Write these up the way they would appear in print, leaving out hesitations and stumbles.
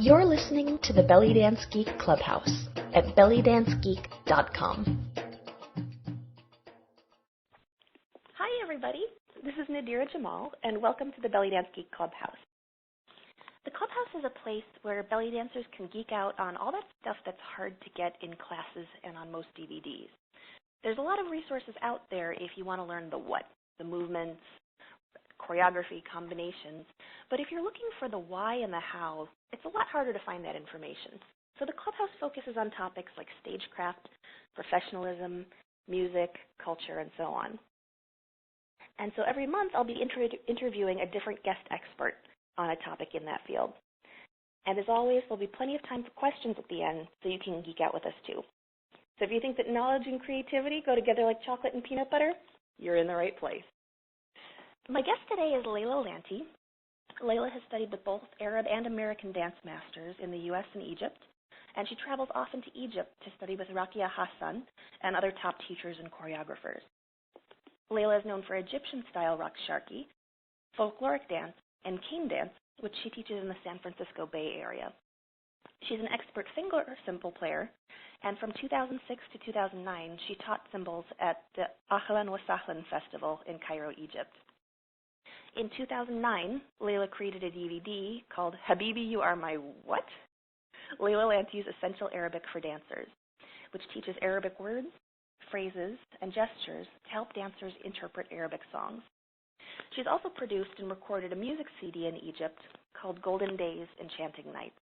You're listening to the Belly Dance Geek Clubhouse at bellydancegeek.com. Hi, everybody. This is Nadira Jamal, and welcome to the Belly Dance Geek Clubhouse. The Clubhouse is a place where belly dancers can geek out on all that stuff that's hard to get in classes and on most DVDs. There's a lot of resources out there if you want to learn the what, the movements, choreography, combinations. But if you're looking for the why and the how, it's a lot harder to find that information. So the Clubhouse focuses on topics like stagecraft, professionalism, music, culture, and so on. And so every month I'll be interviewing a different guest expert on a topic in that field. And as always, there'll be plenty of time for questions at the end, so you can geek out with us too. So if you think that knowledge and creativity go together like chocolate and peanut butter, you're in the right place. My guest today is Leyla Lanty. Leyla has studied with both Arab and American dance masters in the U.S. and Egypt, and she travels often to Egypt to study with Rakia Hassan and other top teachers and choreographers. Leyla is known for Egyptian-style raksharki, folkloric dance, and cane dance, which she teaches in the San Francisco Bay Area. She's an expert finger cymbal player, and from 2006 to 2009, she taught cymbals at the Ahlan wa Sahlan Festival in Cairo, Egypt. In 2009, Leyla created a DVD called Habibi You Are My What? Leyla Lanty's Essential Arabic for Dancers, which teaches Arabic words, phrases, and gestures to help dancers interpret Arabic songs. She's also produced and recorded a music CD in Egypt called Golden Days, Enchanting Nights.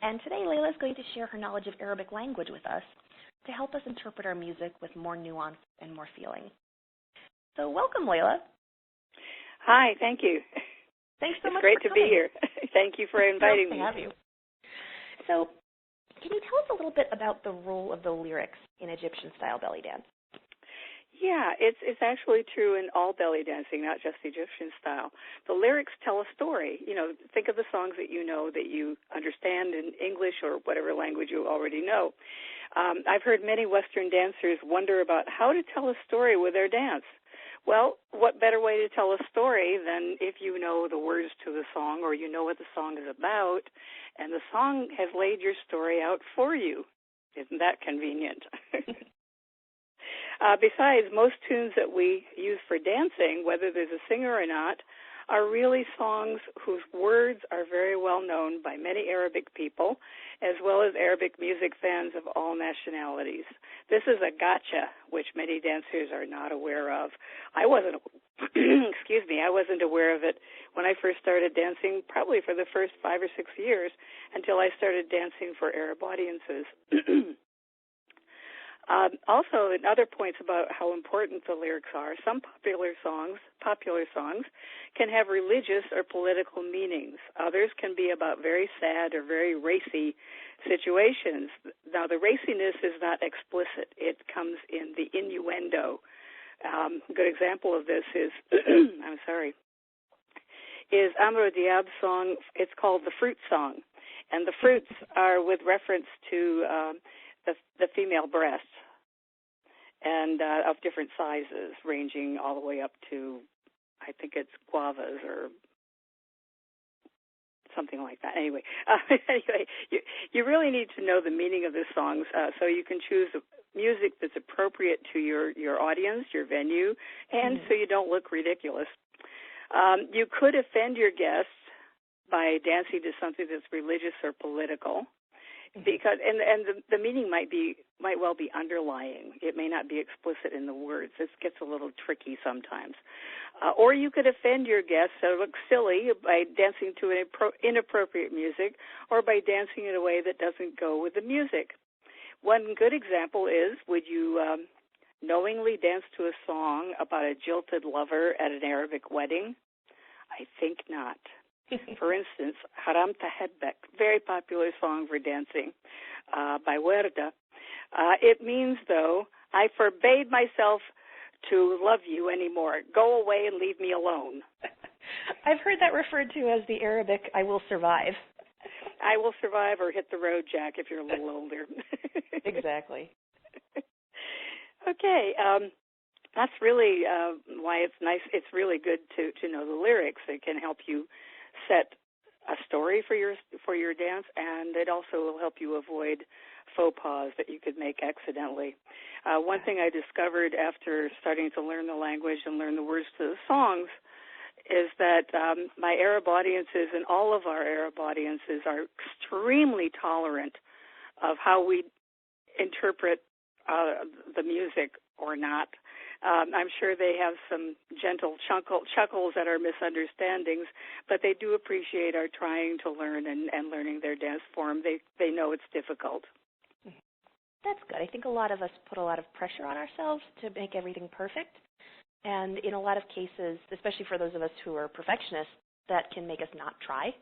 And today, Leyla is going to share her knowledge of Arabic language with us to help us interpret our music with more nuance and more feeling. So welcome, Leyla. Hi, thank you. Thanks so much for coming. It's great to be here. Thank you for inviting me. It's great to have you. So can you tell us a little bit about the role of the lyrics in Egyptian-style belly dance? Yeah, it's actually true in all belly dancing, not just Egyptian style. The lyrics tell a story. You know, think of the songs that you know that you understand in English or whatever language you already know. I've heard many Western dancers wonder about how to tell a story with their dance. Well, what better way to tell a story than if you know the words to the song or you know what the song is about, and the song has laid your story out for you. Isn't that convenient? Besides, most tunes that we use for dancing, whether there's a singer or not, are really songs whose words are very well known by many Arabic people, as well as Arabic music fans of all nationalities. This is a gotcha, which many dancers are not aware of. I wasn't aware of it when I first started dancing, probably for the first 5 or 6 years, until I started dancing for Arab audiences. Also, in other points about how important the lyrics are, some popular songs can have religious or political meanings. Others can be about very sad or very racy situations. Now, the raciness is not explicit. It comes in the innuendo. A good example of this is, is Amro Diab's song. It's called The Fruit Song. And the fruits are with reference to the female breasts, and of different sizes, ranging all the way up to, I think it's guavas or something like that. Anyway, you really need to know the meaning of the songs so you can choose music that's appropriate to your audience, your venue, and so you don't look ridiculous. You could offend your guests by dancing to something that's religious or political, because the meaning might well be underlying. It may not be explicit in the words. This gets a little tricky sometimes. Or you could offend your guests so it looks silly by dancing to inappropriate music, or by dancing in a way that doesn't go with the music. One good example is, would you knowingly dance to a song about a jilted lover at an Arabic wedding? I think not. For instance, Haram Tahabbak, very popular song for dancing by Werda. It means, though, I forbade myself to love you anymore. Go away and leave me alone. I've heard that referred to as the Arabic I will survive. I will survive, or hit the road, Jack, if you're a little older. Exactly. Okay. That's really why it's nice. It's really good to know the lyrics. It can help you set a story for your dance, and it also will help you avoid faux pas that you could make accidentally. One thing I discovered after starting to learn the language and learn the words to the songs is that my Arab audiences and all of our Arab audiences are extremely tolerant of how we interpret the music or not. I'm sure they have some gentle chuckles at our misunderstandings, but they do appreciate our trying to learn and learning their dance form. They know it's difficult. That's good. I think a lot of us put a lot of pressure on ourselves to make everything perfect. And in a lot of cases, especially for those of us who are perfectionists, that can make us not try.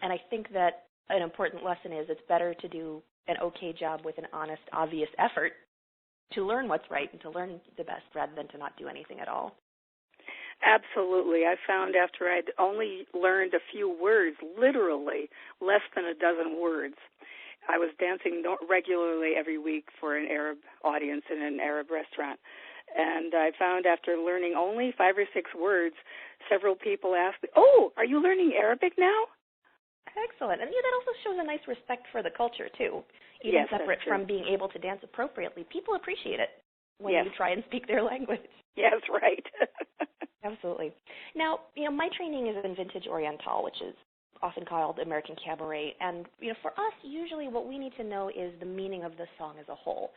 And I think that an important lesson is it's better to do an okay job with an honest, obvious effort to learn what's right and to learn the best rather than to not do anything at all. Absolutely. I found after I'd only learned a few words, literally less than a dozen words, I was dancing regularly every week for an Arab audience in an Arab restaurant. And I found after learning only 5 or 6 words, several people asked me, "Oh, are you learning Arabic now?" Excellent. And that also shows a nice respect for the culture, too. Even yes, separate from being able to dance appropriately. People appreciate it when yes. you try and speak their language. Yes, right. Absolutely. Now, my training is in Vintage Oriental, which is often called American Cabaret. And, for us, usually what we need to know is the meaning of the song as a whole.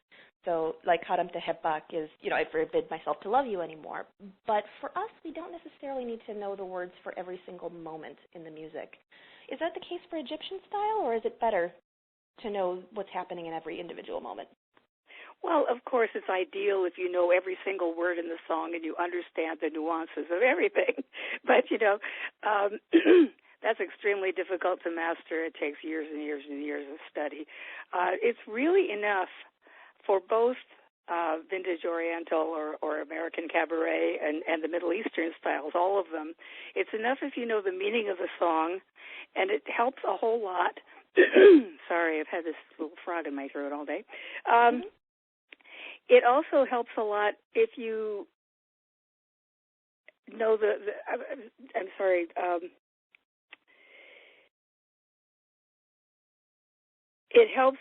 So, like Haram Tehebbak is, I forbid myself to love you anymore. But for us, we don't necessarily need to know the words for every single moment in the music. Is that the case for Egyptian style, or is it better to know what's happening in every individual moment? Well, of course, it's ideal if you know every single word in the song and you understand the nuances of everything. But, that's extremely difficult to master. It takes years and years and years of study. It's really enough for both Vintage Oriental or American Cabaret and the Middle Eastern styles, all of them. It's enough if you know the meaning of the song, and it helps a whole lot. Sorry, I've had this little frog in my throat all day. It also helps a lot if you know I'm sorry. It helps.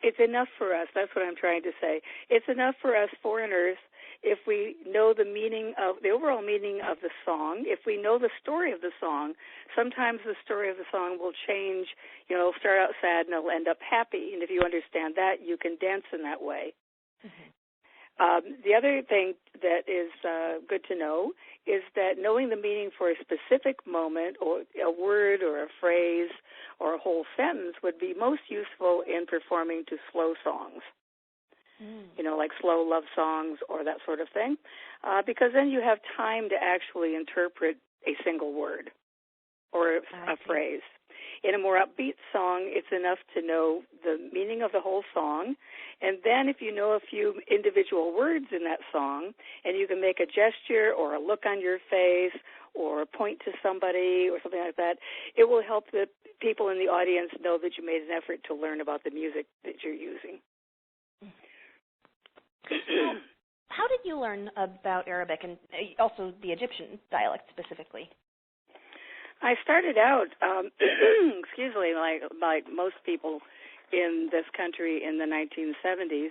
It's enough for us. That's what I'm trying to say. It's enough for us foreigners if we know the overall meaning of the song. If we know the story of the song, sometimes the story of the song will change. It'll start out sad and it'll end up happy. And if you understand that, you can dance in that way. Mm-hmm. The other thing that is good to know is that knowing the meaning for a specific moment or a word or a phrase or a whole sentence would be most useful in performing to slow songs, like slow love songs or that sort of thing, because then you have time to actually interpret a single word or a phrase. In a more upbeat song, it's enough to know the meaning of the whole song, and then if you know a few individual words in that song, and you can make a gesture or a look on your face or point to somebody or something like that, it will help the people in the audience know that you made an effort to learn about the music that you're using. How did you learn about Arabic and also the Egyptian dialect specifically? I started out, like most people in this country in the 1970s,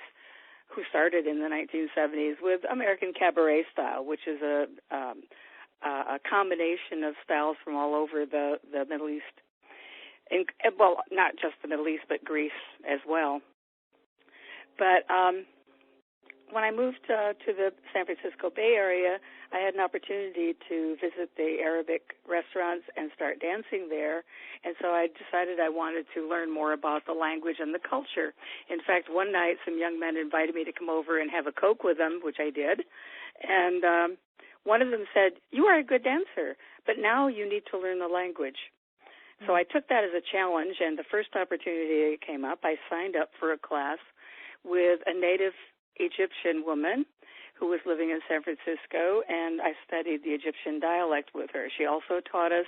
who started in the 1970s with American Cabaret style, which is a combination of styles from all over the Middle East. Well, not just the Middle East, but Greece as well. But when I moved to the San Francisco Bay Area, I had an opportunity to visit the Arabic restaurants and start dancing there. And so I decided I wanted to learn more about the language and the culture. In fact, one night some young men invited me to come over and have a Coke with them, which I did. And one of them said, "You are a good dancer, but now you need to learn the language." So I took that as a challenge, and the first opportunity that came up, I signed up for a class with a native Egyptian woman who was living in San Francisco, and I studied the Egyptian dialect with her. She also taught us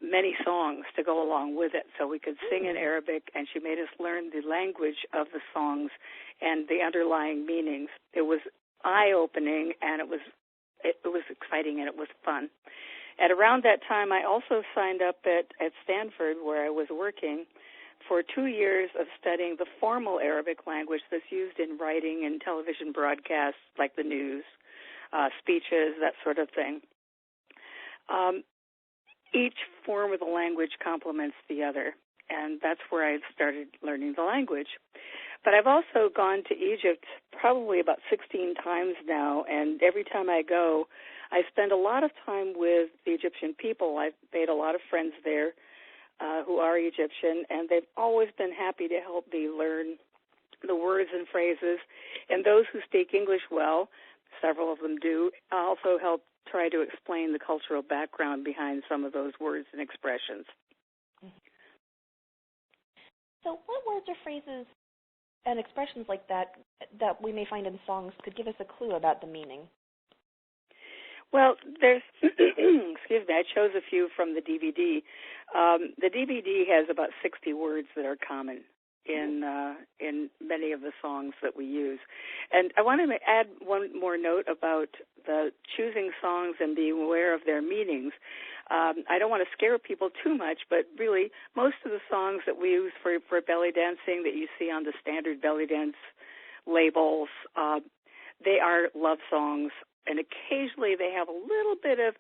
many songs to go along with it, so we could sing in Arabic, and she made us learn the language of the songs and the underlying meanings. It was eye-opening, and it was exciting, and it was fun. At around that time, I also signed up at Stanford, where I was working, for 2 years of studying the formal Arabic language that's used in writing and television broadcasts, like the news, speeches, that sort of thing. Each form of the language complements the other, and that's where I started learning the language. But I've also gone to Egypt probably about 16 times now, and every time I go, I spend a lot of time with the Egyptian people. I've made a lot of friends there who are Egyptian, and they've always been happy to help me learn the words and phrases. And those who speak English well, several of them do, also help try to explain the cultural background behind some of those words and expressions. So what words or phrases and expressions like that we may find in songs could give us a clue about the meaning? Well, there's, excuse me, I chose a few from the DVD. The DVD has about 60 words that are common in many of the songs that we use. And I wanted to add one more note about the choosing songs and being aware of their meanings. I don't want to scare people too much, but really most of the songs that we use for belly dancing that you see on the standard belly dance labels, they are love songs, and occasionally they have a little bit of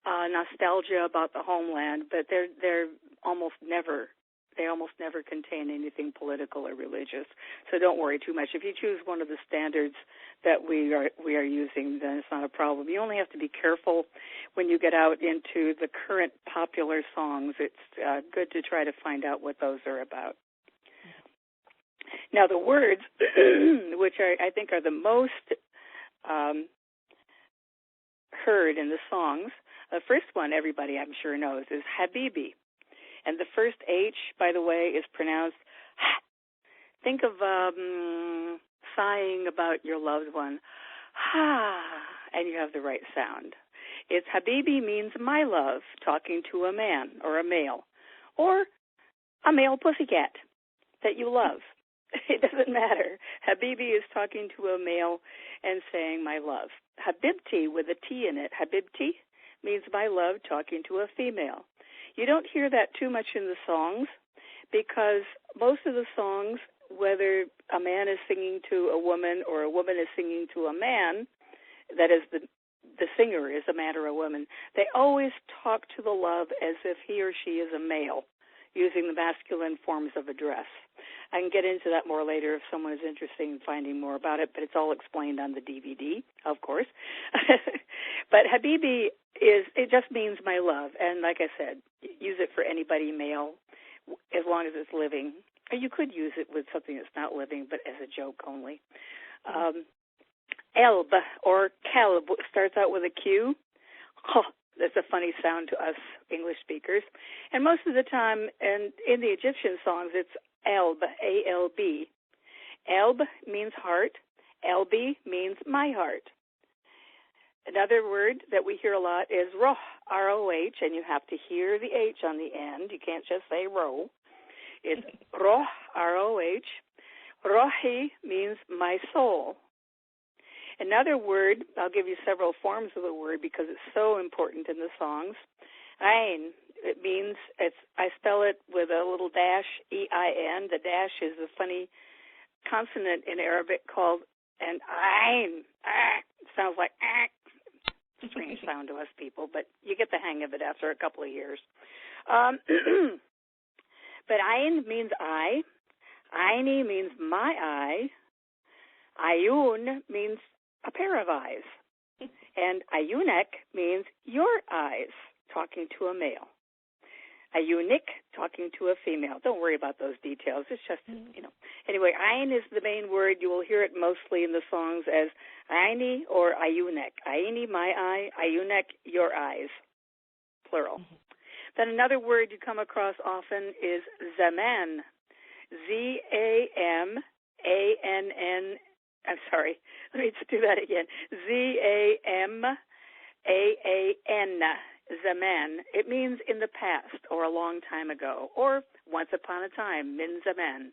nostalgia about the homeland, but they're almost never contain anything political or religious. So don't worry too much. If you choose one of the standards that we are using, then it's not a problem. You only have to be careful when you get out into the current popular songs. It's good to try to find out what those are about. Now the words, which I think are the most heard in the songs, the first one everybody I'm sure knows is Habibi. And the first H, by the way, is pronounced ha. Think of sighing about your loved one. Ha, and you have the right sound. It's Habibi means my love, talking to a man or a male, or a male pussycat that you love. It doesn't matter. Habibi is talking to a male and saying my love. Habibti with a T in it. Habibti means my love, talking to a female. You don't hear that too much in the songs because most of the songs, whether a man is singing to a woman or a woman is singing to a man, that is the singer is a man or a woman, they always talk to the love as if he or she is a male, using the masculine forms of address. I can get into that more later if someone is interested in finding more about it, but it's all explained on the DVD, of course. But Habibi it just means my love, and like I said, use it for anybody male as long as it's living. Or you could use it with something that's not living, but as a joke only. Elb or kalb starts out with a Q. Oh, that's a funny sound to us English speakers. And most of the time, and in the Egyptian songs, it's Elb, A-L-B. Elb means heart. Elbi means my heart. Another word that we hear a lot is roh, R-O-H, and you have to hear the H on the end. You can't just say ro. It's roh, R-O-H. Rohi means my soul. Another word, I'll give you several forms of the word because it's so important in the songs. Ain, it means, I spell it with a little dash, E-I-N. The dash is a funny consonant in Arabic called an ain. It sounds like strange sound to us people, but you get the hang of it after a couple of years. But ain means eye. Aini means my eye. Ayun means a pair of eyes. And ayunek means your eyes, talking to a male. Ayunik, talking to a female. Don't worry about those details. It's just, Anyway, ayn is the main word. You will hear it mostly in the songs as ayni or ayunek. Ayni, my eye. Ayunek, your eyes, plural. Then another word you come across often is zaman. Z-A-M-A-N-N. I'm sorry. Let me do that again. Z-A-M-A-A-N. Zaman. It means in the past or a long time ago or once upon a time, min zaman.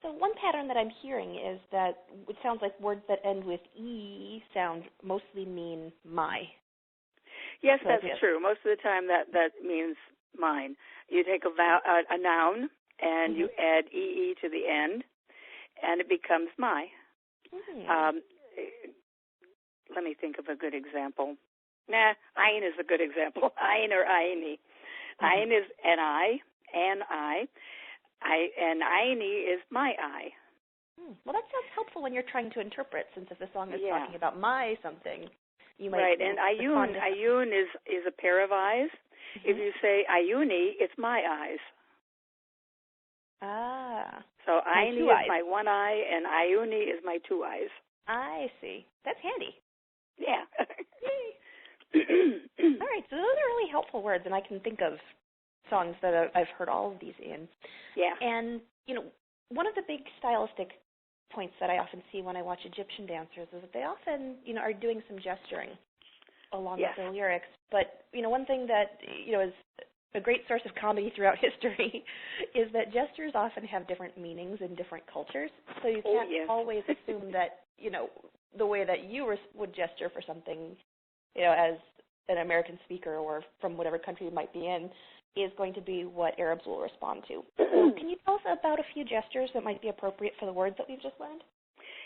So one pattern that I'm hearing is that it sounds like words that end with E sound mostly mean my. Yes, So that's true. Most of the time that means mine. You take a noun and you add EE to the end, and it becomes my. Let me think of a good example. Ein is a good example. Ein or Eini. Ein is an I, and Eini is my I. Well, that sounds helpful when you're trying to interpret, since if the song is talking about my something, you might... Right, and ayun is a pair of eyes. If you say ayuni, it's my eyes. So Aini is my one eye, and ayuni is my two eyes. I see. That's handy. Yeah. All right, so those are really helpful words, and I can think of songs that I've heard all of these in. Yeah. And, one of the big stylistic points that I often see when I watch Egyptian dancers is that they often, are doing some gesturing along with their lyrics. But, one thing that, is a great source of comedy throughout history is that gestures often have different meanings in different cultures. So you can't always assume that, the way that you would gesture for something, as an American speaker or from whatever country you might be in, is going to be what Arabs will respond to. So can you tell us about a few gestures that might be appropriate for the words that we've just learned?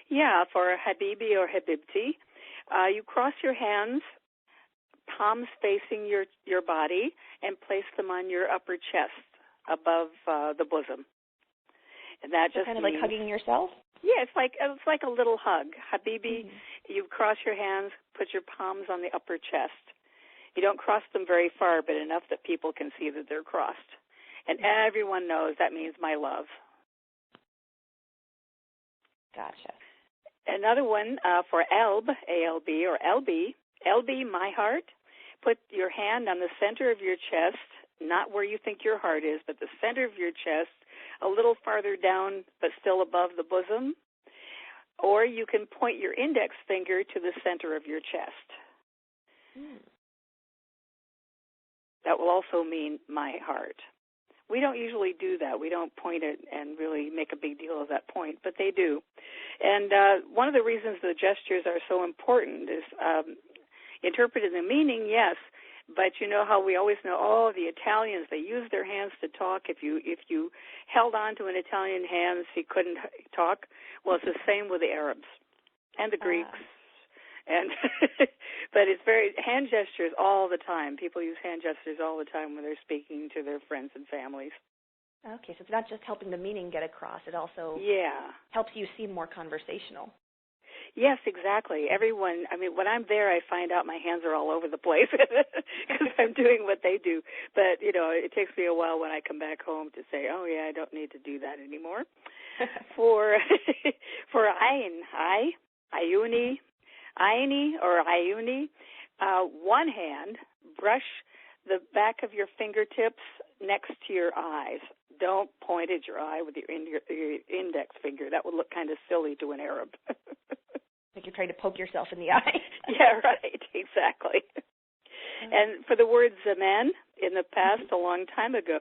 Yeah, for Habibi or Habibti, you cross your hands, palms facing your body, and place them on your upper chest above the bosom. And that just kind of means, like hugging yourself? Yeah, it's like a little hug. Habibi, you cross your hands, put your palms on the upper chest. You don't cross them very far, but enough that people can see that they're crossed. And everyone knows that means my love. Gotcha. Another one for Elb, A-L-B, or L-B, L-B, my heart. Put your hand on the center of your chest, not where you think your heart is, but the center of your chest, a little farther down, but still above the bosom. Or you can point your index finger to the center of your chest. That will also mean my heart. We don't usually do that. We don't point it and really make a big deal of that point, but they do. And one of the reasons the gestures are so important is interpreting the meaning, yes, but you know how we always know, the Italians, they use their hands to talk. If you held on to an Italian hand, he couldn't talk. Well, it's the same with the Arabs and the Greeks. And but it's hand gestures all the time. People use hand gestures all the time when they're speaking to their friends and families. Okay, so it's not just helping the meaning get across. It also helps you seem more conversational. Yes, exactly. Everyone, when I'm there, I find out my hands are all over the place because I'm doing what they do. But, it takes me a while when I come back home to say, I don't need to do that anymore. For Ayin, Ayuni, Aini or Ayuni, one hand, brush the back of your fingertips next to your eyes. Don't point at your eye with your index finger. That would look kind of silly to an Arab. Like you're trying to poke yourself in the eye. Yeah, right, exactly. And for the word zaman, in the past, a long time ago,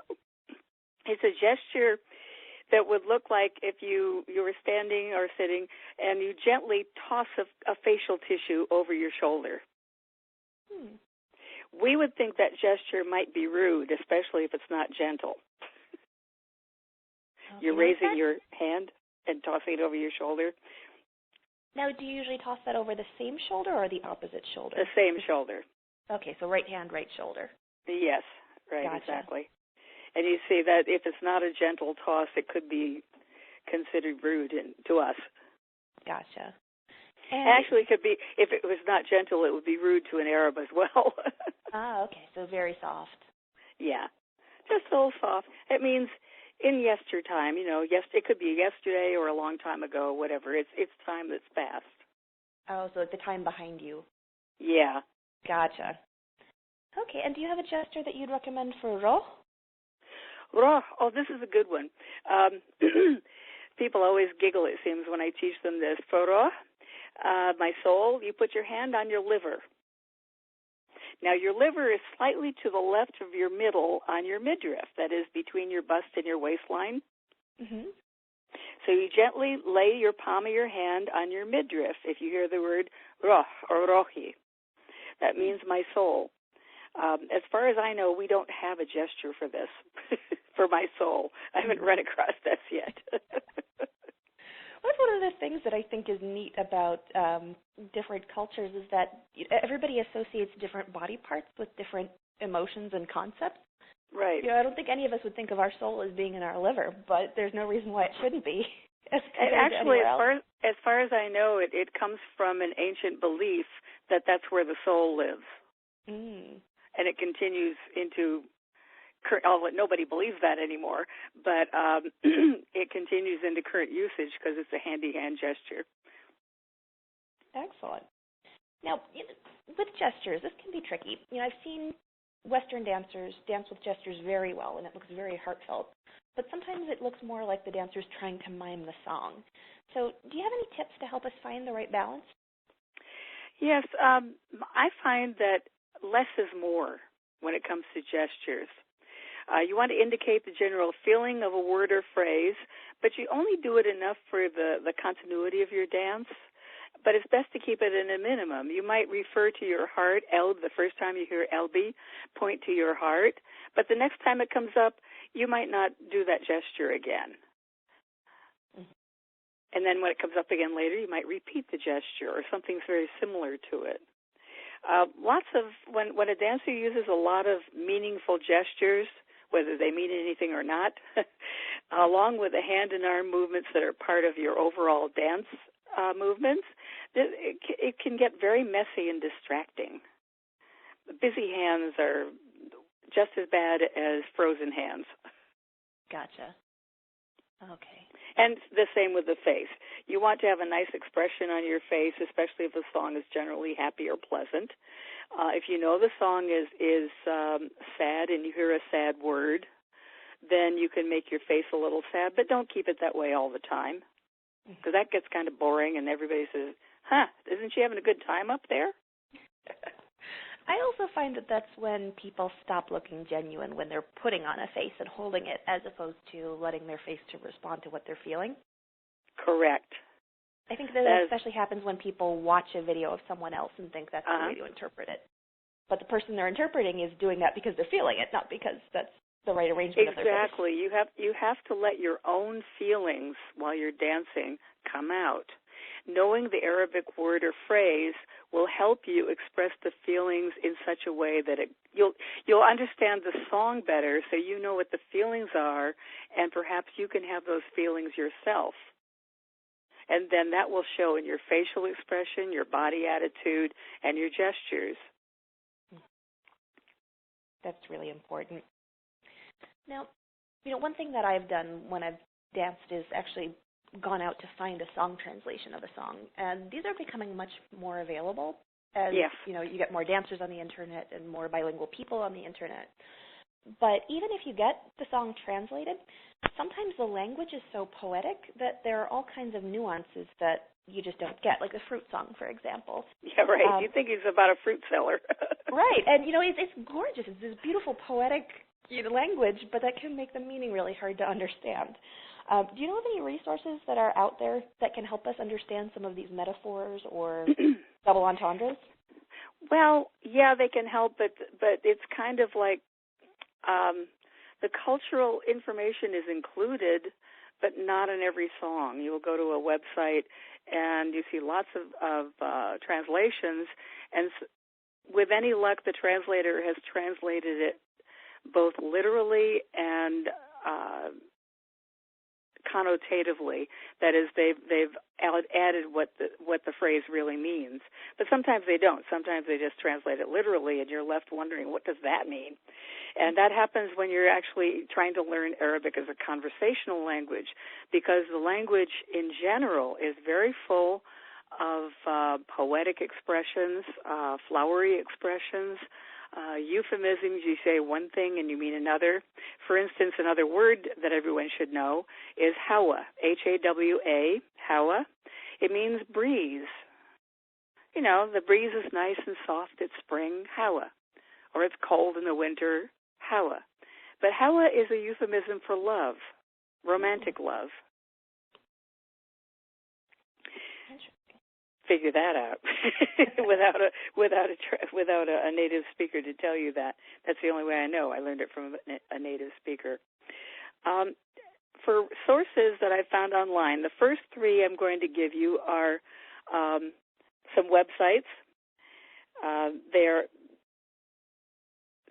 it's a gesture that would look like if you were standing or sitting and you gently toss a facial tissue over your shoulder. We would think that gesture might be rude, especially if it's not gentle. You're raising your hand and tossing it over your shoulder. Now, do you usually toss that over the same shoulder or the opposite shoulder? The same shoulder. Okay, so right hand, right shoulder. Yes, right, Gotcha. Exactly. And you see that if it's not a gentle toss, it could be considered rude to us. Gotcha. And actually, it could be, if it was not gentle, it would be rude to an Arab as well. Okay, so very soft. Yeah, just a little soft. It means in time, it could be yesterday or a long time ago, whatever. It's time that's passed. Oh, so like the time behind you. Yeah. Gotcha. Okay, and do you have a gesture that you'd recommend for roh? Roh, this is a good one. People always giggle, it seems, when I teach them this. For roh, my soul, you put your hand on your liver. Now, your liver is slightly to the left of your middle on your midriff, that is between your bust and your waistline. So you gently lay your palm of your hand on your midriff if you hear the word roh or rohi. That means my soul. As far as I know, we don't have a gesture for this, for my soul. I haven't run across this yet. That's one of the things that I think is neat about different cultures is that everybody associates different body parts with different emotions and concepts. Right. I don't think any of us would think of our soul as being in our liver, but there's no reason why it shouldn't be. And actually, as far as I know, it comes from an ancient belief that that's where the soul lives. Mm. And it continues into, although nobody believes that anymore, but it continues into current usage because it's a handy hand gesture. Excellent. Now, with gestures, this can be tricky. I've seen Western dancers dance with gestures very well, and it looks very heartfelt. But sometimes it looks more like the dancer's trying to mime the song. So do you have any tips to help us find the right balance? Yes, I find that less is more when it comes to gestures. You want to indicate the general feeling of a word or phrase, but you only do it enough for the continuity of your dance. But it's best to keep it in a minimum. You might refer to your heart, the first time you hear Elbe, point to your heart. But the next time it comes up, you might not do that gesture again. Mm-hmm. And then when it comes up again later, you might repeat the gesture or something very similar to it. When a dancer uses a lot of meaningful gestures, whether they mean anything or not, along with the hand and arm movements that are part of your overall dance movements, it can get very messy and distracting. Busy hands are just as bad as frozen hands. Gotcha. Okay. And the same with the face. You want to have a nice expression on your face, especially if the song is generally happy or pleasant. If you know the song is sad and you hear a sad word, then you can make your face a little sad, but don't keep it that way all the time, because that gets kind of boring and everybody says, isn't she having a good time up there? I also find that that's when people stop looking genuine, when they're putting on a face and holding it, as opposed to letting their face to respond to what they're feeling. Correct. I think that especially happens when people watch a video of someone else and think that's the way to interpret it. But the person they're interpreting is doing that because they're feeling it, not because that's the right arrangement of their face. Exactly. You have to let your own feelings while you're dancing come out. Knowing the Arabic word or phrase will help you express the feelings in such a way that you'll understand the song better, so you know what the feelings are, and perhaps you can have those feelings yourself. And then that will show in your facial expression, your body attitude, and your gestures. That's really important. Now, one thing that I've done when I've danced is actually gone out to find a song translation of a song, and these are becoming much more available as you get more dancers on the internet and more bilingual people on the internet. But even if you get the song translated, sometimes the language is so poetic that there are all kinds of nuances that you just don't get, like the fruit song, for example. Yeah, right. You think it's about a fruit seller. Right, and it's gorgeous. It's this beautiful poetic language, but that can make the meaning really hard to understand. Do you know of any resources that are out there that can help us understand some of these metaphors or double entendres? Well, yeah, they can help, but it's kind of like the cultural information is included, but not in every song. You will go to a website and you see lots of translations, and with any luck, the translator has translated it both literally and connotatively. That is, they've added what the phrase really means. But sometimes they don't. Sometimes they just translate it literally, and you're left wondering, what does that mean? And that happens when you're actually trying to learn Arabic as a conversational language, because the language in general is very full of poetic expressions, flowery expressions, euphemisms. You say one thing and you mean another. For instance, another word that everyone should know is hawa, H-A-W-A, hawa. It means breeze. The breeze is nice and soft. It's spring, hawa. Or it's cold in the winter, hawa. But hawa is a euphemism for love, romantic love. figure that out without a native speaker to tell you that. That's the only way I know. I learned it from a native speaker. For sources that I found online, the first three I'm going to give you are some websites.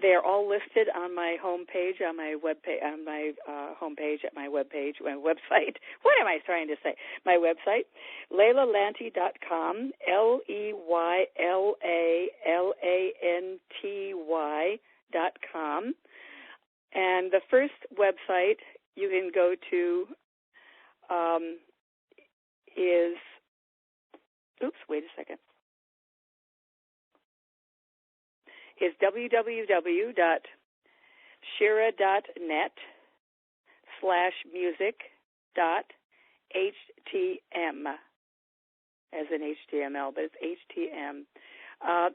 They are all listed on my homepage, on my webpage, at my website. What am I trying to say? My website, LeylaLanty.com, LeylaLanty.com. And the first website you can go to is, is www.shira.net/music.htm, as in HTML, but it's HTM.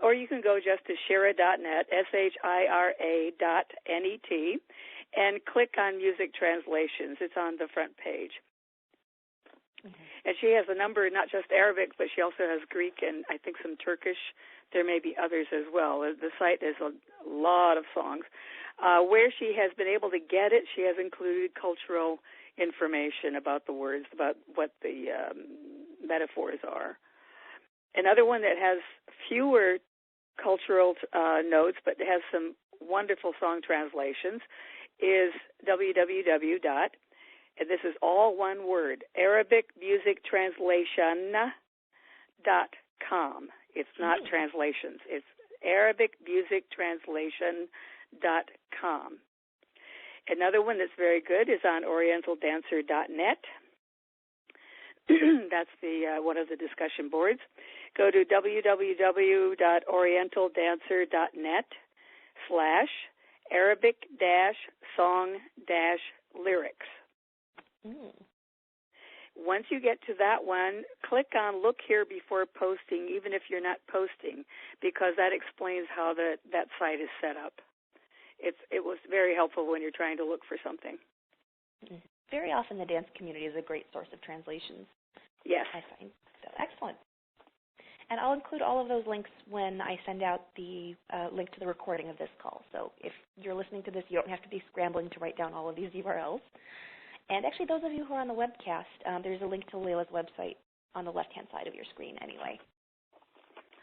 Or you can go just to shira.net, SHIRA.net, and click on music translations. It's on the front page. And she has a number, not just Arabic, but she also has Greek and I think some Turkish. There may be others as well. The site is a lot of songs. Where she has been able to get it, she has included cultural information about the words, about what the metaphors are. Another one that has fewer cultural notes, but has some wonderful song translations, is and this is all one word, ArabicMusicTranslation.com. It's not translations. It's ArabicMusicTranslation.com. Another one that's very good is on OrientalDancer.net. That's the one of the discussion boards. Go to www.orientaldancer.net/Arabic-song-lyrics. Once you get to that one, click on Look Here Before Posting, even if you're not posting, because that explains how that site is set up. It was very helpful when you're trying to look for something. Very often the dance community is a great source of translations. Yes. I find. So, excellent. And I'll include all of those links when I send out the link to the recording of this call. So if you're listening to this, you don't have to be scrambling to write down all of these URLs. And actually, those of you who are on the webcast, there's a link to Leyla's website on the left-hand side of your screen anyway.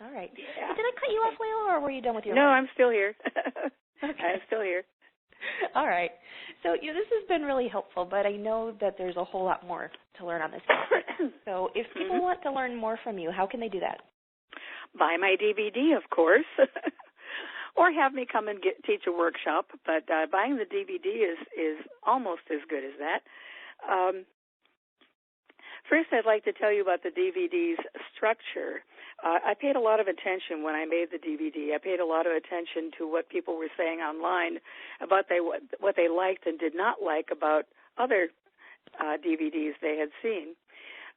All right. Yeah. So did I cut you off, Leyla, or were you done with your No, work? I'm still here. Okay. I'm still here. All right. So this has been really helpful, but I know that there's a whole lot more to learn on this topic. So if people want to learn more from you, how can they do that? Buy my DVD, of course, or have me come and teach a workshop. But buying the DVD is almost as good as that. First, I'd like to tell you about the DVD's structure. I paid a lot of attention when I made the DVD. I paid a lot of attention to what people were saying online about what they liked and did not like about other DVDs they had seen.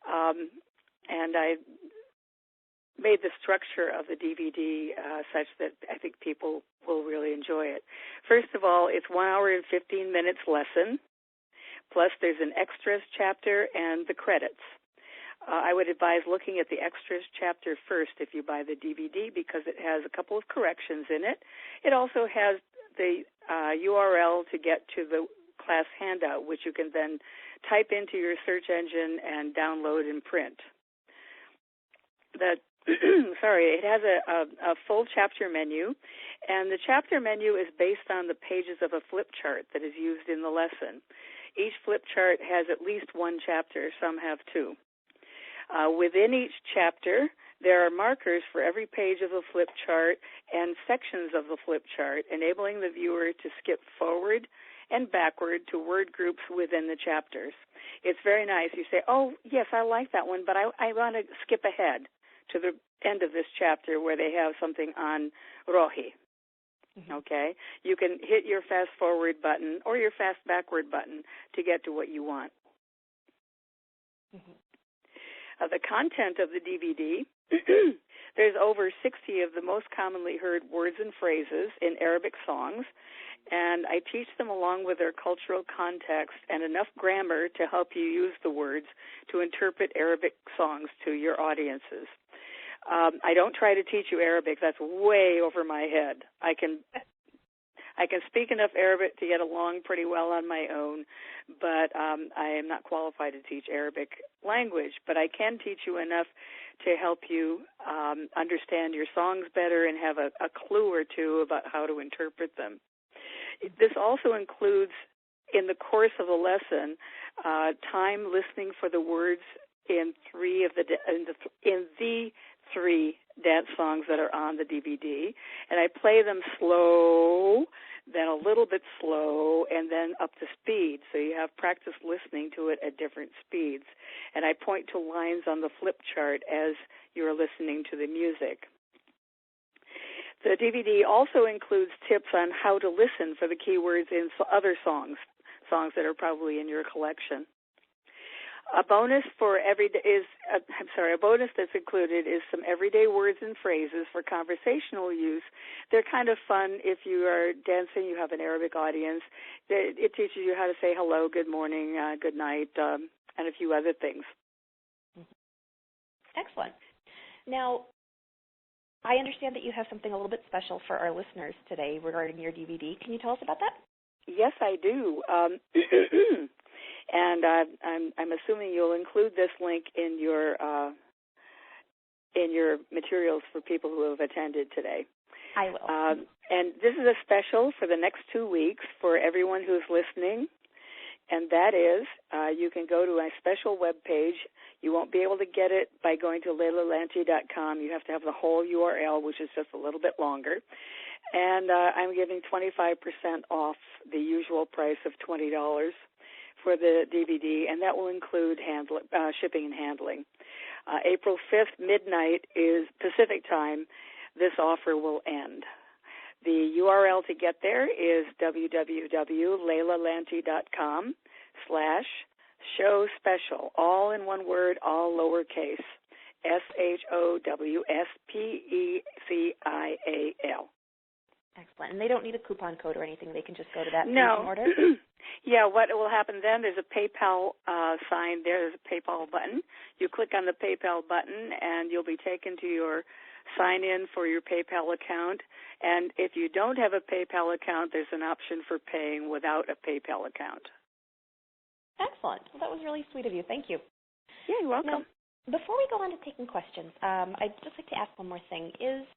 And I made the structure of the DVD such that I think people will really enjoy it. First of all, it's 1 hour and 15 minutes lesson, plus there's an extras chapter and the credits. I would advise looking at the extras chapter first if you buy the DVD because it has a couple of corrections in it. It also has the URL to get to the class handout, which you can then type into your search engine and download and print. It has a full chapter menu, and the chapter menu is based on the pages of a flip chart that is used in the lesson. Each flip chart has at least one chapter, some have two. Within each chapter, there are markers for every page of the flip chart and sections of the flip chart, enabling the viewer to skip forward and backward to word groups within the chapters. It's very nice. You say, oh, yes, I like that one, but I want to skip ahead to the end of this chapter where they have something on Rohi. Okay? You can hit your fast forward button or your fast backward button to get to what you want. The content of the DVD, there's over 60 of the most commonly heard words and phrases in Arabic songs, and I teach them along with their cultural context and enough grammar to help you use the words to interpret Arabic songs to your audiences. I don't try to teach you Arabic. That's way over my head. I can speak enough Arabic to get along pretty well on my own, but I am not qualified to teach Arabic language. But I can teach you enough to help you understand your songs better and have a clue or two about how to interpret them. This also includes, in the course of the lesson, time listening for the words in the three dance songs that are on the DVD, and I play them slow, then a little bit slow, and then up to speed, so you have practice listening to it at different speeds. And I point to lines on the flip chart as you're listening to the music. The DVD also includes tips on how to listen for the keywords in other songs that are probably in your collection. A bonus that's included is some everyday words and phrases for conversational use. They're kind of fun if you are dancing, you have an Arabic audience. It teaches you how to say hello, good morning, good night, and a few other things. Excellent. Now, I understand that you have something a little bit special for our listeners today regarding your DVD. Can you tell us about that? Yes, I do. And I'm assuming you'll include this link in your materials for people who have attended today. I will. And this is a special for the next 2 weeks for everyone who's listening, and that is you can go to my special web page. You won't be able to get it by going to LeylaLanty.com. You have to have the whole URL, which is just a little bit longer. And I'm giving 25% off the usual price of $20 for the DVD, and that will include shipping and handling. April 5th, midnight is Pacific time. This offer will end. The URL to get there is www.leylalanty.com/show special, all in one word, all lowercase, SHOWSPECIAL. Excellent. And they don't need a coupon code or anything. They can just go to that page and order? Yeah, what will happen then, there's a PayPal sign there. There's a PayPal button. You click on the PayPal button, and you'll be taken to your sign-in for your PayPal account. And if you don't have a PayPal account, there's an option for paying without a PayPal account. Excellent. Well, that was really sweet of you. Thank you. Yeah, you're welcome. Now, before we go on to taking questions, I'd just like to ask one more thing. If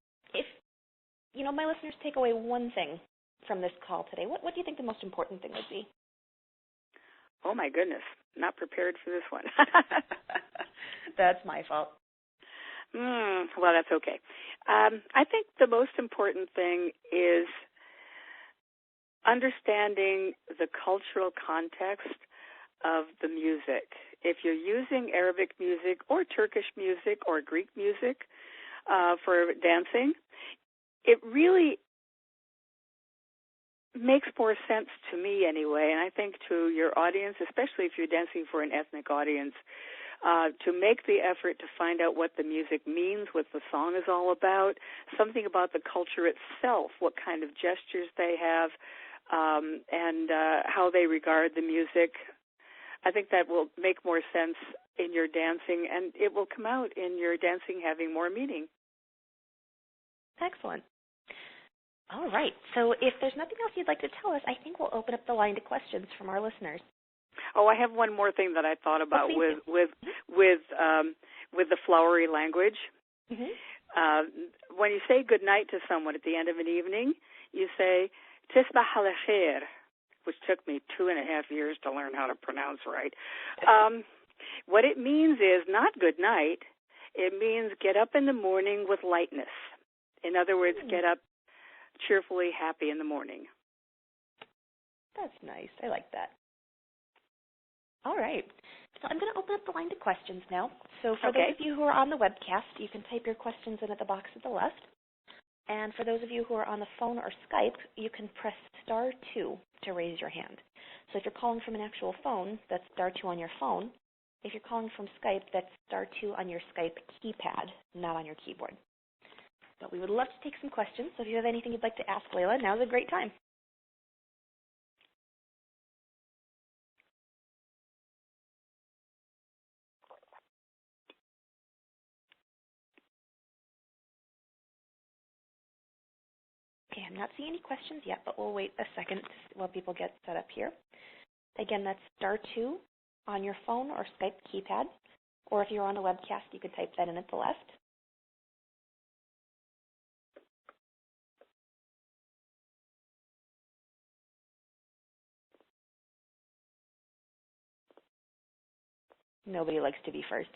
my listeners take away one thing from this call today, what do you think the most important thing would be? Oh, my goodness. Not prepared for this one. That's my fault. Well, that's okay. I think the most important thing is understanding the cultural context of the music. If you're using Arabic music or Turkish music or Greek music for dancing, it really makes more sense to me anyway, and I think to your audience, especially if you're dancing for an ethnic audience, to make the effort to find out what the music means, what the song is all about, something about the culture itself, what kind of gestures they have, and how they regard the music. I think that will make more sense in your dancing, and it will come out in your dancing having more meaning. Excellent. All right. So if there's nothing else you'd like to tell us, I think we'll open up the line to questions from our listeners. Oh, I have one more thing that I thought about with the flowery language. Mm-hmm. When you say good night to someone at the end of an evening, you say "Tisbah al khair," which took me 2.5 years to learn how to pronounce right. What it means is not good night. It means get up in the morning with lightness. In other words, get up cheerfully happy in the morning. That's nice. I like that. All right. So I'm going to open up the line to questions now. So for those of you who are on the webcast, you can type your questions in at the box at the left. And for those of you who are on the phone or Skype, you can press *2 to raise your hand. So if you're calling from an actual phone, that's *2 on your phone. If you're calling from Skype, that's *2 on your Skype keypad, not on your keyboard. But we would love to take some questions, so if you have anything you'd like to ask Leyla, now's a great time. not seeing any questions yet, but we'll wait a second while people get set up here. Again, that's *2 on your phone or Skype keypad, or if you're on a webcast, you could type that in at the left. Nobody likes to be first.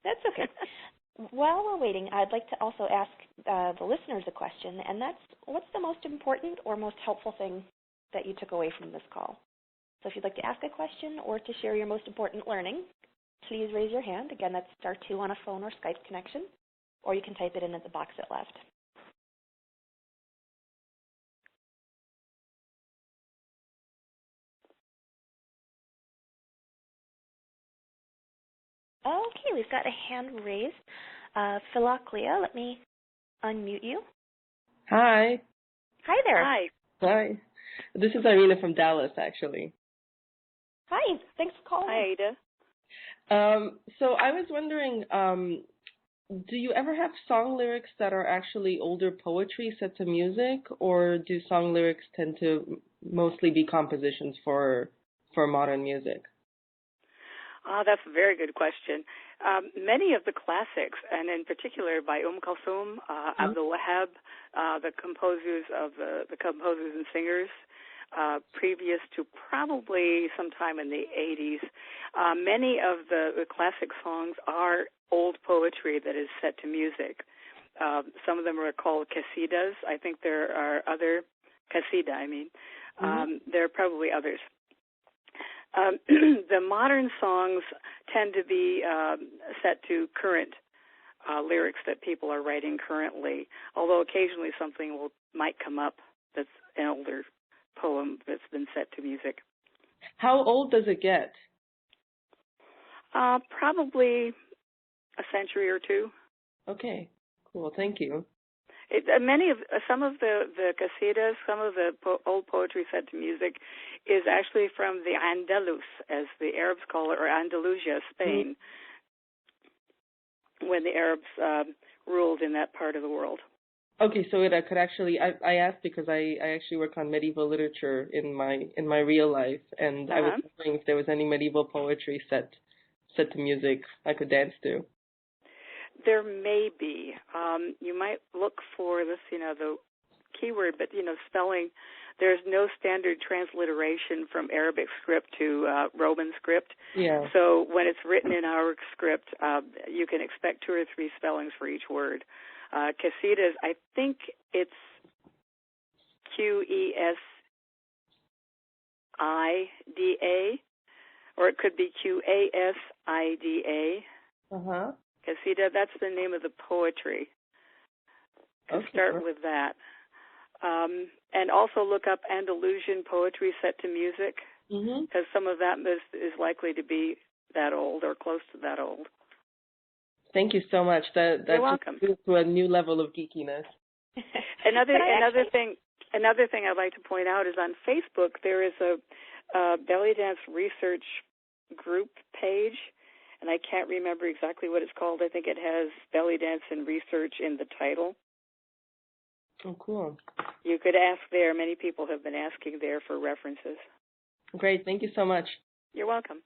That's okay. While we're waiting, I'd like to also ask the listeners a question, and that's, what's the most important or most helpful thing that you took away from this call? So if you'd like to ask a question or to share your most important learning, please raise your hand. Again, that's *2 on a phone or Skype connection, or you can type it in at the box at left. Okay, we've got a hand raised. Philoclea, let me unmute you. Hi. Hi there. Hi. Hi. This is Irina from Dallas, actually. Hi, thanks for calling. Hi, Ada. So I was wondering, do you ever have song lyrics that are actually older poetry set to music, or do song lyrics tend to mostly be compositions for modern music? That's a very good question. Many of the classics, and in particular by Kulthum, Abdul Wahab, the composers and singers, previous to probably sometime in the 80s, many of the classic songs are old poetry that is set to music. Some of them are called qasidas. I think there are other qasida. There are probably others. The modern songs tend to be set to current lyrics that people are writing currently, although occasionally something might come up that's an older poem that's been set to music. How old does it get? Probably a century or two. Okay, cool. Thank you. Some of the qasidas, some of the old poetry set to music is actually from the Andalus, as the Arabs call it, or Andalusia, Spain, when the Arabs ruled in that part of the world. Okay, so it could actually, I asked because I actually work on medieval literature in my real life, and I was wondering if there was any medieval poetry set to music I could dance to. There may be. You might look for this, the keyword, but, spelling. There's no standard transliteration from Arabic script to Roman script. Yeah. So when it's written in our script, you can expect 2 or 3 spellings for each word. Qasidas, I think it's Qesida, or it could be Qasida. Qasida, that's the name of the poetry. Okay. Start with that. And also look up Andalusian poetry set to music, because some of that is likely to be that old or close to that old. Thank you so much. That's You're welcome. To a new level of geekiness. Another thing I'd like to point out is on Facebook there is a belly dance research group page, and I can't remember exactly what it's called. I think it has belly dance and research in the title. Oh, cool. You could ask there. Many people have been asking there for references. Great. Thank you so much. You're welcome.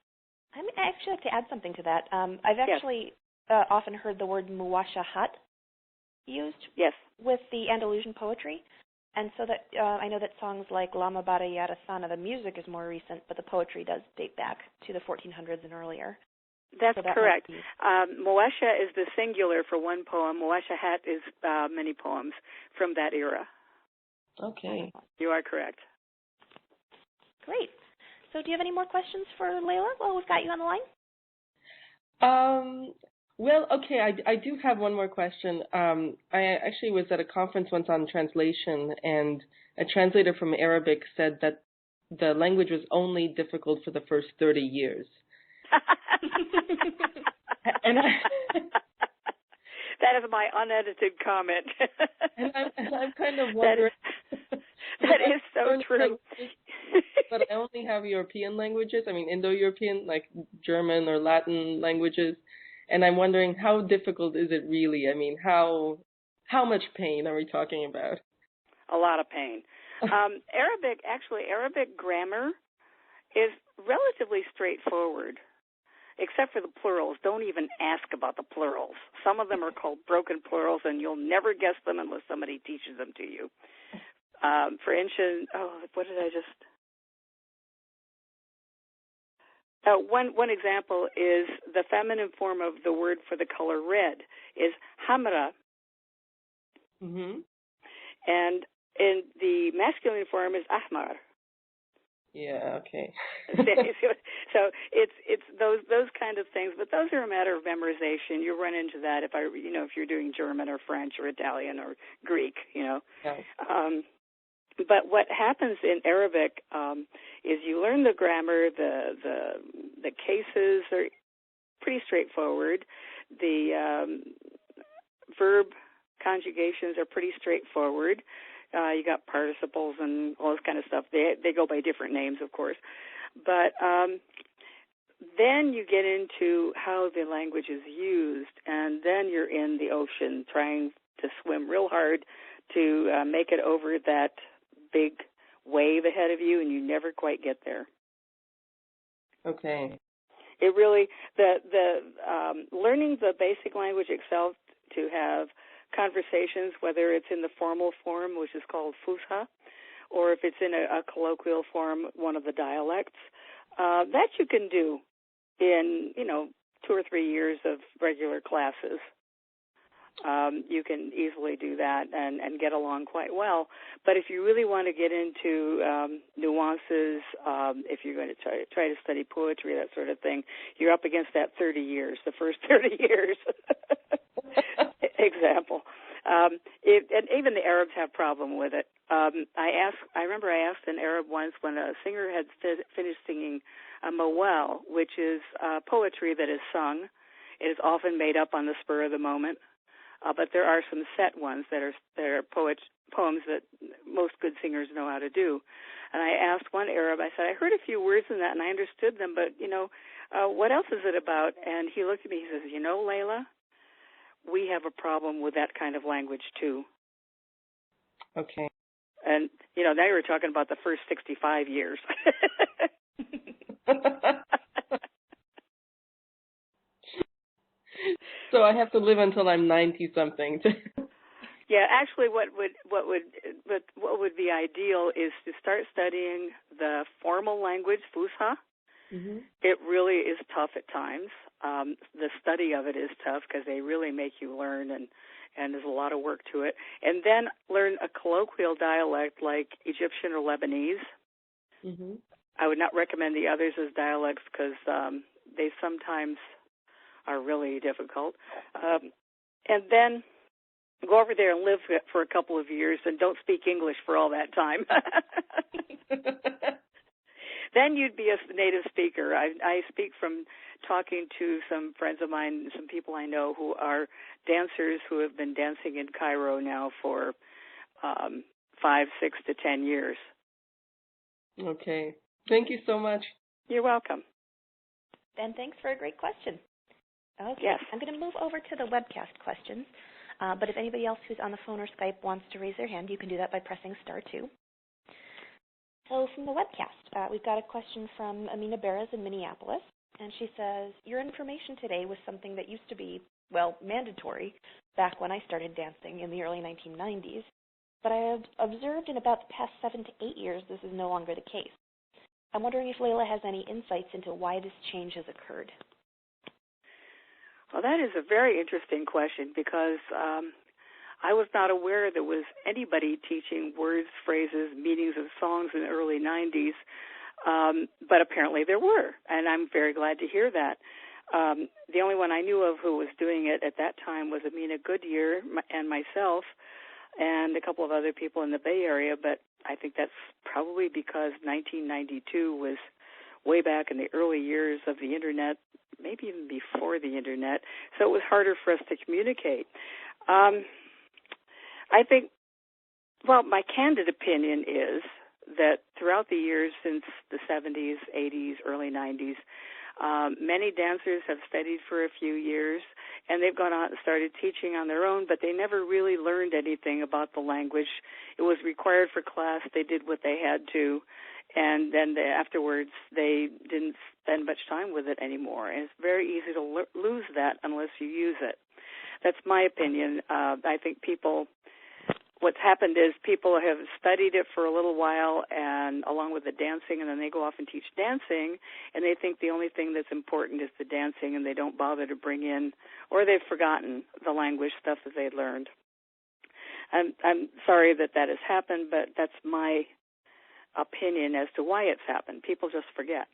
I actually like to add something to that. I've actually often heard the word muwashahat used with the Andalusian poetry. And so that I know that songs like Lama Bara Yara Sana, the music is more recent, but the poetry does date back to the 1400s and earlier. That's correct. Muwasha is the singular for one poem. Muwashahat is many poems from that era. Okay. You are correct. Great. So do you have any more questions for Leyla while we've got you on the line? Well, okay, I do have one more question. I actually was at a conference once on translation, and a translator from Arabic said that the language was only difficult for the first 30 years. And that is my unedited comment. and I'm kind of wondering. That is so true. But I only have European languages. I mean, Indo-European, like German or Latin languages. And I'm wondering, how difficult is it really? I mean, how much pain are we talking about? a lot of pain. Arabic grammar is relatively straightforward, except for the plurals. Don't even ask about the plurals. Some of them are called broken plurals, and you'll never guess them unless somebody teaches them to you. For instance, what did I just... One example is the feminine form of the word for the color red is hamra. Mm-hmm. And in the masculine form is ahmar. Yeah, okay. So it's those kind of things, but those are a matter of memorization. You run into that if you're doing German or French or Italian or Greek, Yeah. But what happens in Arabic is you learn the grammar. The cases are pretty straightforward. The verb conjugations are pretty straightforward. You got participles and all this kind of stuff. They go by different names, of course. But then you get into how the language is used, and then you're in the ocean trying to swim real hard to make it over that big wave ahead of you, and you never quite get there. Okay. It really, learning the basic language itself to have conversations, whether it's in the formal form, which is called Fusha, or if it's in a colloquial form, one of the dialects, that you can do in, 2 or 3 years of regular classes. You can easily do that and get along quite well. But if you really want to get into nuances, if you're going to try to study poetry, that sort of thing, you're up against that 30 years, the first 30 years. Example. And even the Arabs have problem with it. I remember I asked an Arab once when a singer had finished singing a mawal, which is poetry that is sung. It is often made up on the spur of the moment. But there are some set ones that are poems that most good singers know how to do. And I asked one Arab, I said, I heard a few words in that and I understood them, but, what else is it about? And he looked at me, he says, Leyla, we have a problem with that kind of language too. Okay. And, now you're talking about the first 65 years. So I have to live until I'm 90-something. Yeah, actually, what would be ideal is to start studying the formal language, Fusha. Mm-hmm. It really is tough at times. The study of it is tough because they really make you learn, and there's a lot of work to it. And then learn a colloquial dialect like Egyptian or Lebanese. Mm-hmm. I would not recommend the others as dialects because they sometimes are really difficult. And then go over there and live for a couple of years and don't speak English for all that time. Then you'd be a native speaker. I speak from talking to some friends of mine, some people I know who are dancers who have been dancing in Cairo now for 5, 6 to 10 years. Okay. Thank you so much. You're welcome. Ben, thanks for a great question. Okay, yes. I'm going to move over to the webcast questions, but if anybody else who's on the phone or Skype wants to raise their hand, you can do that by pressing *2. So from the webcast, we've got a question from Amina Beres in Minneapolis, and she says, your information today was something that used to be, mandatory back when I started dancing in the early 1990s, but I have observed in about the past 7 to 8 years this is no longer the case. I'm wondering if Leyla has any insights into why this change has occurred. Well, that is a very interesting question because I was not aware there was anybody teaching words, phrases, meanings of songs in the early 90s, but apparently there were, and I'm very glad to hear that. The only one I knew of who was doing it at that time was Amina Goodyear and myself and a couple of other people in the Bay Area, but I think that's probably because 1992 was way back in the early years of the Internet, maybe even before the Internet, so it was harder for us to communicate. I think, my candid opinion is that throughout the years since the 70s, 80s, early 90s, Many dancers have studied for a few years, and they've gone out and started teaching on their own, but they never really learned anything about the language. It was required for class. They did what they had to, and then afterwards they didn't spend much time with it anymore. And it's very easy to lose that unless you use it. That's my opinion. I think what's happened is people have studied it for a little while, and along with the dancing, and then they go off and teach dancing, and they think the only thing that's important is the dancing, and they don't bother to bring in, or they've forgotten the language stuff that they learned. I'm sorry that has happened, but that's my opinion as to why it's happened. People just forget.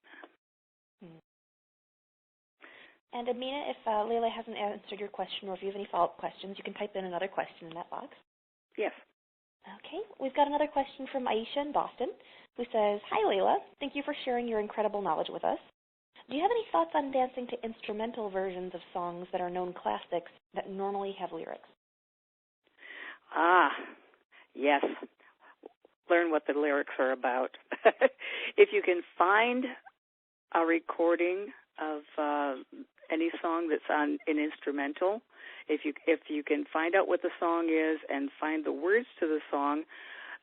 And Amina, if Leyla hasn't answered your question, or if you have any follow-up questions, you can type in another question in that box. Yes. Okay, we've got another question from Aisha in Boston, who says, "Hi, Leyla. Thank you for sharing your incredible knowledge with us. Do you have any thoughts on dancing to instrumental versions of songs that are known classics that normally have lyrics?" Yes. Learn what the lyrics are about. If you can find a recording of any song that's on an instrumental, if you can find out what the song is and find the words to the song,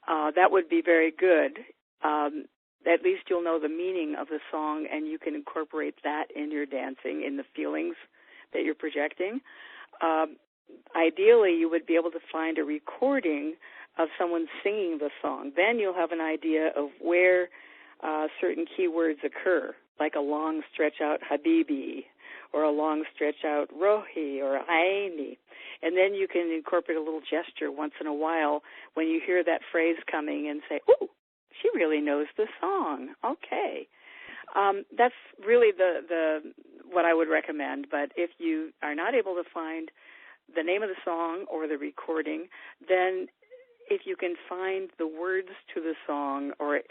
that would be very good. At least you'll know the meaning of the song, and you can incorporate that in your dancing, in the feelings that you're projecting. Ideally, you would be able to find a recording of someone singing the song. Then you'll have an idea of where certain keywords occur, like a long stretch-out Habibi, or a long stretch-out Rohi, or Aini. And then you can incorporate a little gesture once in a while when you hear that phrase coming and say, "Ooh, she really knows the song." Okay. That's really the what I would recommend. But if you are not able to find the name of the song or the recording, then if you can find the words to the song or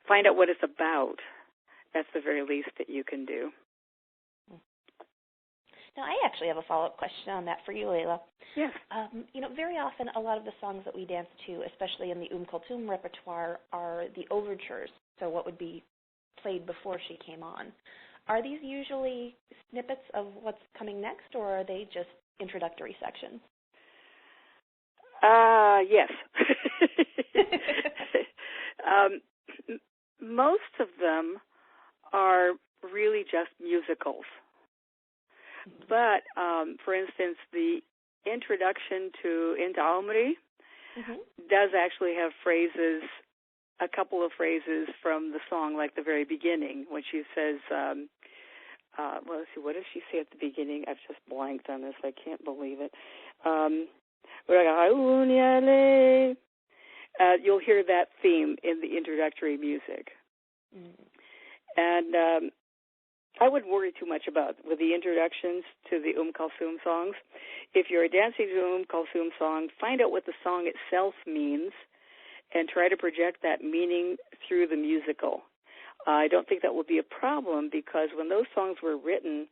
find out what it's about, that's the very least that you can do. Now, I actually have a follow-up question on that for you, Leyla. Yes. Very often a lot of the songs that we dance to, especially in the Kulthum repertoire, are the overtures, so what would be played before she came on. Are these usually snippets of what's coming next, or are they just introductory sections? Yes. Most of them are really just musicals. But, for instance, the introduction to Inta Umri does actually have phrases, a couple of phrases from the song, like the very beginning, when she says, let's see, what does she say at the beginning? I've just blanked on this. I can't believe it. You'll hear that theme in the introductory music. And I wouldn't worry too much about with the introductions to the Kulthum songs. If you're dancing to Kulthum song, find out what the song itself means and try to project that meaning through the musical. I don't think that will be a problem because when those songs were written,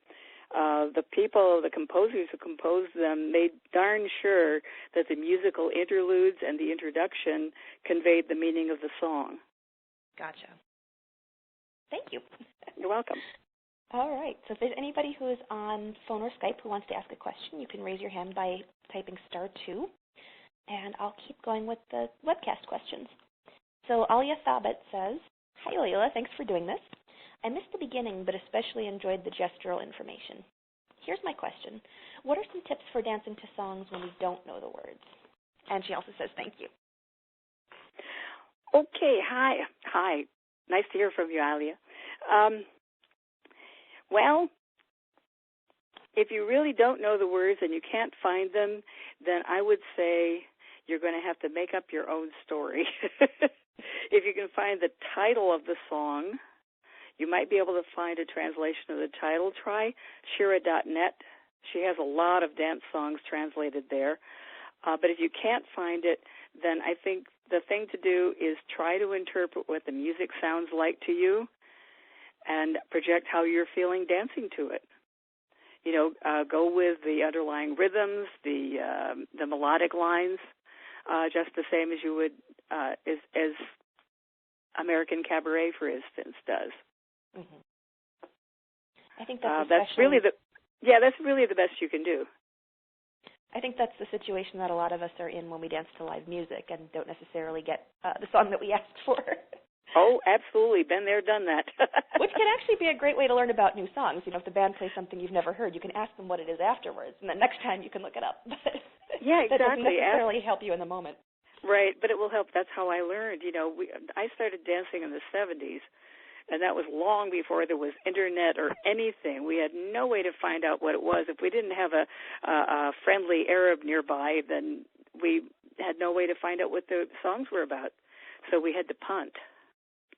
the composers who composed them made darn sure that the musical interludes and the introduction conveyed the meaning of the song. Gotcha. Thank you. You're welcome. All right. So if there's anybody who is on phone or Skype who wants to ask a question, you can raise your hand by typing *2, and I'll keep going with the webcast questions. So Alia Thabit says, "Hi, Leyla. Thanks for doing this. I missed the beginning, but especially enjoyed the gestural information. Here's my question. What are some tips for dancing to songs when we don't know the words?" And she also says, "Thank you." Okay. Hi. Nice to hear from you, Alia. Well, if you really don't know the words and you can't find them, then I would say you're going to have to make up your own story. If you can find the title of the song, you might be able to find a translation of the title. Try Shira.net. She has a lot of dance songs translated there. But if you can't find it, then I think the thing to do is try to interpret what the music sounds like to you and project how you're feeling dancing to it. Go with the underlying rhythms, the melodic lines, just the same as you would as American Cabaret, for instance, does. I think that's that's really the best you can do. I think that's the situation that a lot of us are in when we dance to live music and don't necessarily get the song that we asked for. Oh, absolutely. Been there, done that. Which can actually be a great way to learn about new songs. You know, if the band plays something you've never heard, you can ask them what it is afterwards, and then next time you can look it up. Yeah, exactly. That doesn't necessarily help you in the moment. Right, but it will help. That's how I learned. You know, I started dancing in the 70s, and that was long before there was internet or anything. We had no way to find out what it was. If we didn't have a friendly Arab nearby, then we had no way to find out what the songs were about. So we had to punt.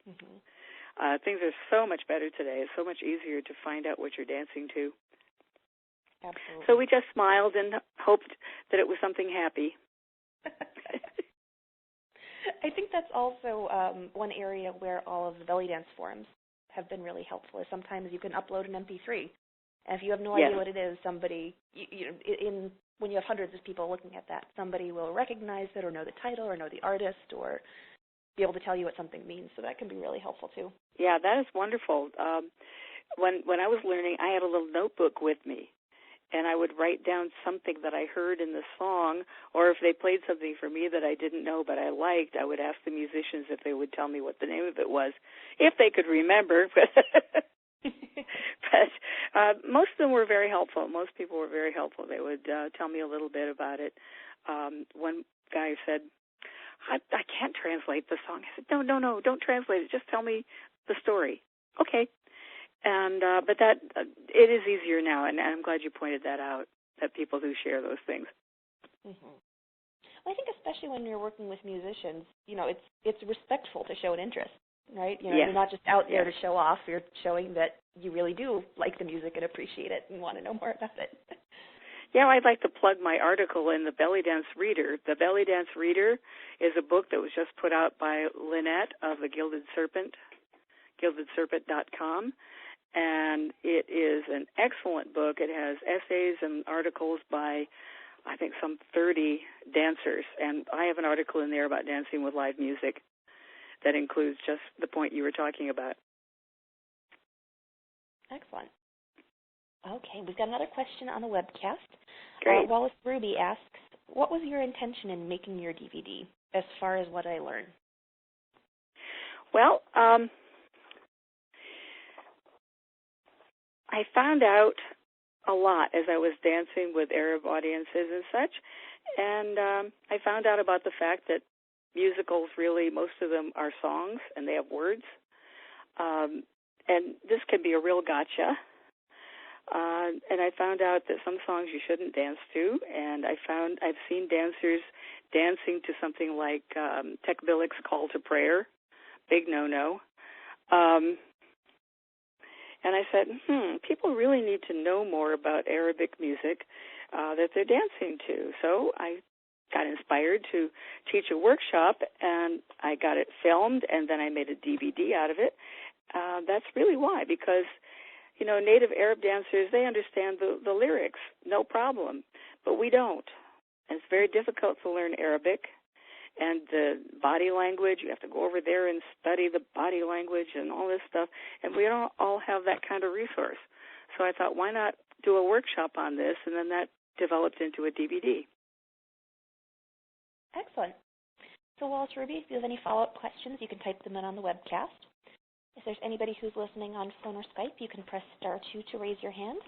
Mm-hmm. Things are so much better today. It's so much easier to find out what you're dancing to. Absolutely. So we just smiled and hoped that it was something happy. I think that's also one area where all of the belly dance forums have been really helpful. Is sometimes you can upload an MP3, and if you have no idea what it is, somebody, when you have hundreds of people looking at that, somebody will recognize it or know the title or know the artist or be able to tell you what something means. So that can be really helpful too. Yeah, that is wonderful. When I was learning, I had a little notebook with me, and I would write down something that I heard in the song, or if they played something for me that I didn't know but I liked, I would ask the musicians if they would tell me what the name of it was, if they could remember. But most of them were very helpful. Most people were very helpful. They would tell me a little bit about it. One guy said, I can't translate the song. I said, no, don't translate it. Just tell me the story. Okay. And but that it is easier now, and I'm glad you pointed that out, that people do share those things. Mm-hmm. Well, I think especially when you're working with musicians, you know, it's respectful to show an interest, right? You know, you're not just out there to show off. You're showing that you really do like the music and appreciate it and want to know more about it. Yeah, I'd like to plug my article in the Belly Dance Reader. The Belly Dance Reader is a book that was just put out by Lynette of the Gilded Serpent, gildedserpent.com. And it is an excellent book. It has essays and articles by, I think, some 30 dancers. And I have an article in there about dancing with live music that includes just the point you were talking about. Excellent. Okay, we've got another question on the webcast. Great. Wallace Ruby asks, what was your intention in making your DVD as far as what I learned? Well, I found out a lot as I was dancing with Arab audiences and such, and I found out about the fact that musicals really, most of them are songs and they have words, and this can be a real gotcha. And I found out that some songs you shouldn't dance to, and I've seen dancers dancing to something like Tech Billick's Call to Prayer, big no-no. And I said, people really need to know more about Arabic music that they're dancing to. So I got inspired to teach a workshop, and I got it filmed, and then I made a DVD out of it. That's really why, because, you know, native Arab dancers, they understand the lyrics, no problem, but we don't. And it's very difficult to learn Arabic. And the body language, you have to go over there and study the body language and all this stuff. And we don't all have that kind of resource. So I thought, why not do a workshop on this? And then that developed into a DVD. Excellent. So, Wallace Ruby, if you have any follow-up questions, you can type them in on the webcast. If there's anybody who's listening on phone or Skype, you can press *2 to raise your hand.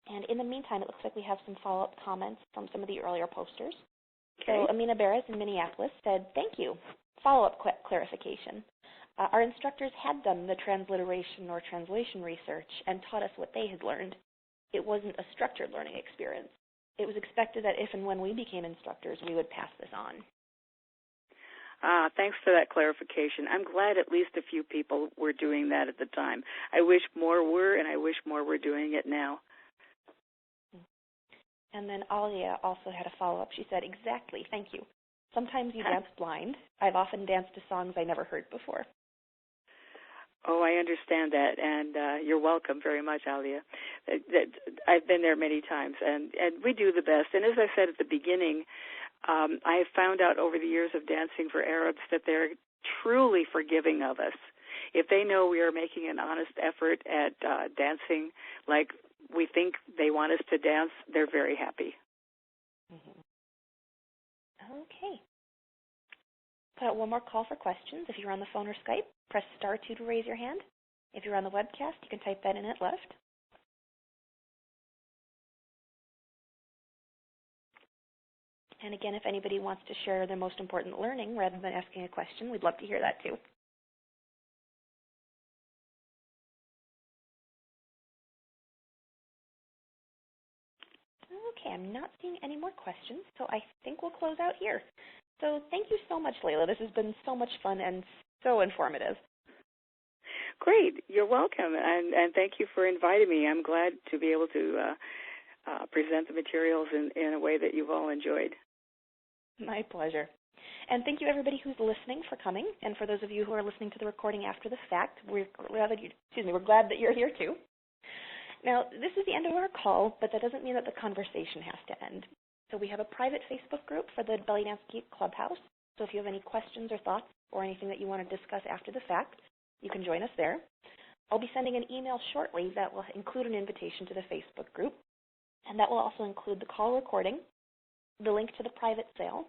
And in the meantime, it looks like we have some follow-up comments from some of the earlier posters. Okay. So Amina Barres in Minneapolis said, thank you. Follow-up clarification. Our instructors had done the transliteration or translation research and taught us what they had learned. It wasn't a structured learning experience. It was expected that if and when we became instructors, we would pass this on. Thanks for that clarification. I'm glad at least a few people were doing that at the time. I wish more were, and I wish more were doing it now. And then Alia also had a follow-up. She said, exactly, thank you. Sometimes you dance blind. I've often danced to songs I never heard before. Oh, I understand that, and you're welcome very much, Alia. I've been there many times, and we do the best. And as I said at the beginning, I have found out over the years of dancing for Arabs that they're truly forgiving of us. if they know we are making an honest effort at dancing like we think they want us to dance, they're very happy. Mm-hmm. Okay. Put out one more call for questions. If you're on the phone or Skype, press *2 to raise your hand. If you're on the webcast, you can type that in at left. And again, if anybody wants to share their most important learning rather than asking a question, we'd love to hear that too. Okay, I'm not seeing any more questions, so I think we'll close out here. So thank you so much, Leyla. This has been so much fun and so informative. Great. You're welcome, and thank you for inviting me. I'm glad to be able to present the materials in a way that you've all enjoyed. My pleasure. And thank you, everybody who's listening, for coming. And for those of you who are listening to the recording after the fact, we're glad that you're here too. Now, this is the end of our call, but that doesn't mean that the conversation has to end. So we have a private Facebook group for the Belly Dance Geek Clubhouse. So if you have any questions or thoughts or anything that you want to discuss after the fact, you can join us there. I'll be sending an email shortly that will include an invitation to the Facebook group, and that will also include the call recording, the link to the private sale,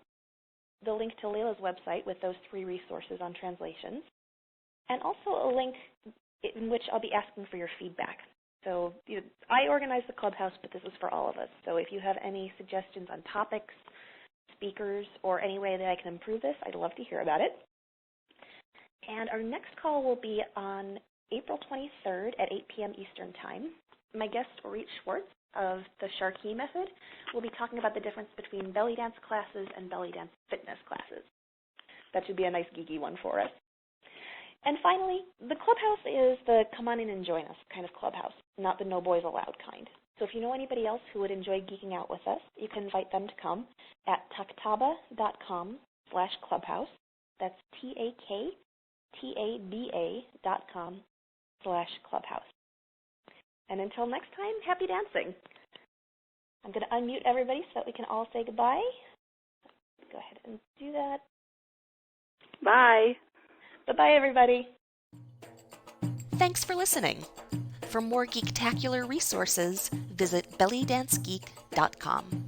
the link to Leyla's website with those 3 resources on translations, and also a link in which I'll be asking for your feedback. So I organize the Clubhouse, but this is for all of us. So if you have any suggestions on topics, speakers, or any way that I can improve this, I'd love to hear about it. And our next call will be on April 23rd at 8 p.m. Eastern Time. My guest, Orit Schwartz of the Sharkey Method, will be talking about the difference between belly dance classes and belly dance fitness classes. That should be a nice geeky one for us. And finally, the Clubhouse is the come on in and join us kind of Clubhouse, not the no boys allowed kind. So if you know anybody else who would enjoy geeking out with us, you can invite them to come at taktaba.com/clubhouse. That's taktaba.com/clubhouse. And until next time, happy dancing. I'm going to unmute everybody so that we can all say goodbye. Let's go ahead and do that. Bye. Bye-bye, everybody. Thanks for listening. For more geek-tacular resources, visit bellydancegeek.com.